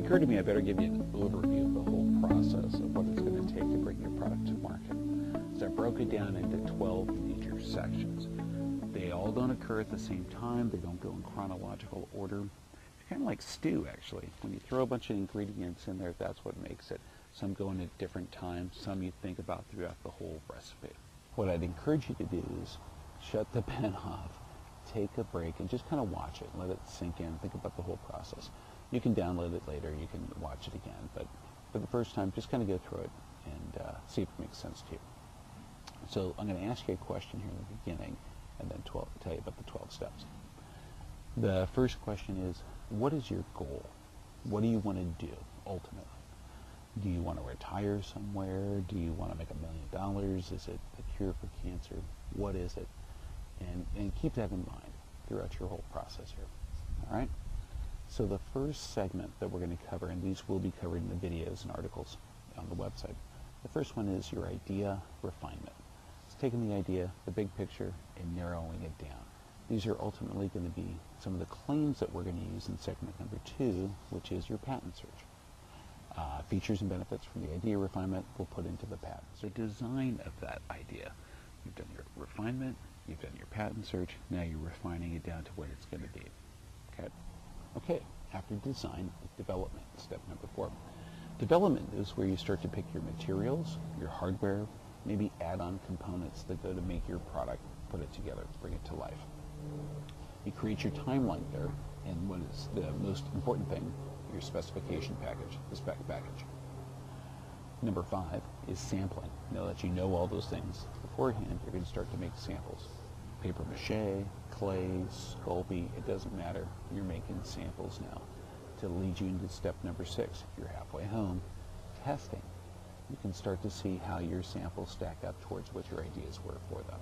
occurred to me I better give you an overview of the whole process of what it's going to take to bring your product to market. So I broke it down into 12 major sections. They all don't occur at the same time. They don't go in chronological order. It's kind of like stew, actually. When you throw a bunch of ingredients in there, that's what makes it. Some go in at different times. Some you think about throughout the whole recipe. What I'd encourage you to do is shut the pen off, take a break, and just kind of watch it. Let it sink in. Think about the whole process. You can download it later. You can watch it again. But for the first time, just kind of go through it and see if it makes sense to you. So I'm going to ask you a question here in the beginning and then tell you about the 12 steps. The first question is, what is your goal? What do you want to do ultimately? Do you want to retire somewhere? Do you want to make $1 million? Is it the cure for cancer? What is it? And keep that in mind throughout your whole process here. All right? So the first segment that we're going to cover, and these will be covered in the videos and articles on the website. The first one is your idea refinement. It's taking the idea, the big picture, and narrowing it down. These are ultimately going to be some of the claims that we're going to use in segment number 2, which is your patent search. Features and benefits from the idea refinement we'll put into the patent. So design of that idea. You've done your refinement, you've done your patent search, now you're refining it down to what it's going to be. Okay, after design, development, step number 4. Development is where you start to pick your materials, your hardware, maybe add-on components that go to make your product, put it together, bring it to life. You create your timeline there, and what is the most important thing, your specification package, the spec package. Number 5 is sampling. Now that you know all those things beforehand, you're going to start to make samples. Paper mache, clay, Sculpey, it doesn't matter. You're making samples now to lead you into step number 6. If you're halfway home, testing. You can start to see how your samples stack up towards what your ideas were for them.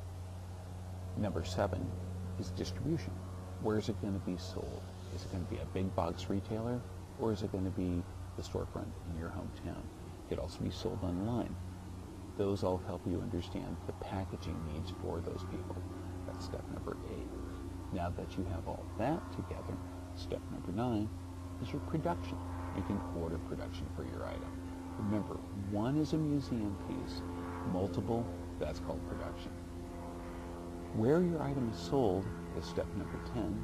Number 7 is distribution. Where is it going to be sold? Is it going to be a big box retailer, or is it going to be the storefront in your hometown? It could also be sold online. Those all help you understand the packaging needs for those people. That's step number 8. Now that you have all that together, step number 9 is your production. You can order production for your item. Remember, 1 is a museum piece, multiple, that's called production. Where your item is sold is step number 10,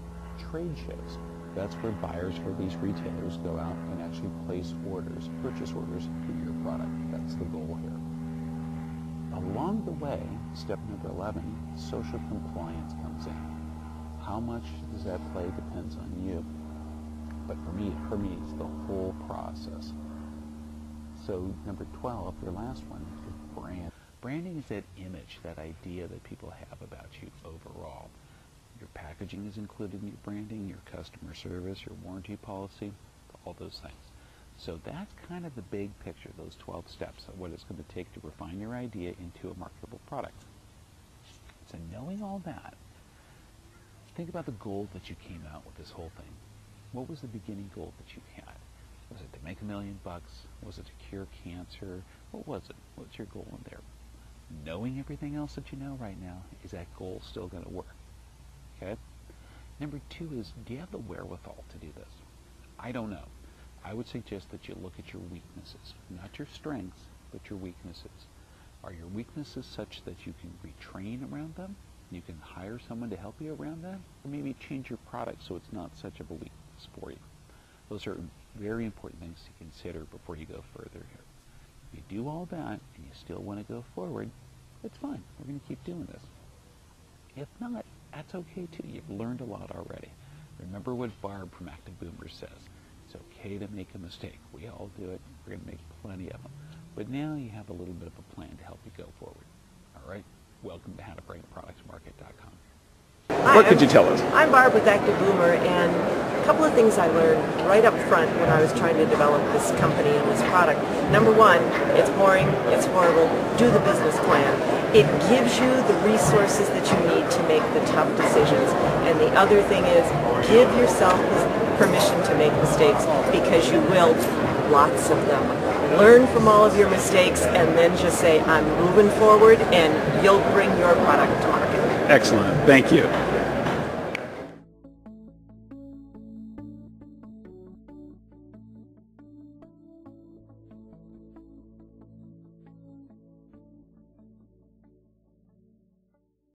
trade shows. That's where buyers for these retailers go out and actually place orders, purchase orders for your product. That's the goal here. Along the way, step number 11, social compliance comes in. How much does that play depends on you. But for me, it's the whole process. So number 12, your last one, is brand. Branding is that image, that idea that people have about you overall. Your packaging is included in your branding, your customer service, your warranty policy, all those things. So that's kind of the big picture, those 12 steps of what it's going to take to refine your idea into a marketable product. So knowing all that, think about the goal that you came out with this whole thing. What was the beginning goal that you had? Was it to make $1 million? Was it to cure cancer? What was it? What's your goal in there? Knowing everything else that you know right now, is that goal still going to work? Okay. Number 2 is, do you have the wherewithal to do this? I don't know. I would suggest that you look at your weaknesses, not your strengths, but your weaknesses. Are your weaknesses such that you can retrain around them? You can hire someone to help you around that? Or maybe change your product so it's not such of a weakness for you. Those are very important things to consider before you go further here. If you do all that and you still want to go forward, it's fine. We're going to keep doing this. If not, that's okay too. You've learned a lot already. Remember what Barb from Active Boomer says. It's okay to make a mistake. We all do it. We're going to make plenty of them. But now you have a little bit of a plan to help you go forward. All right? Welcome to howtobringproductsmarket.com. Hi, what could you tell us? I'm Barb with Active Boomer, and a couple of things I learned right up front when I was trying to develop this company and this product. Number 1, it's boring, it's horrible. Do the business plan. It gives you the resources that you need to make the tough decisions. And the other thing is, give yourself permission to make mistakes, because you will, lots of them. Learn from all of your mistakes and then just say, I'm moving forward, and you'll bring your product to market. Excellent. Thank you.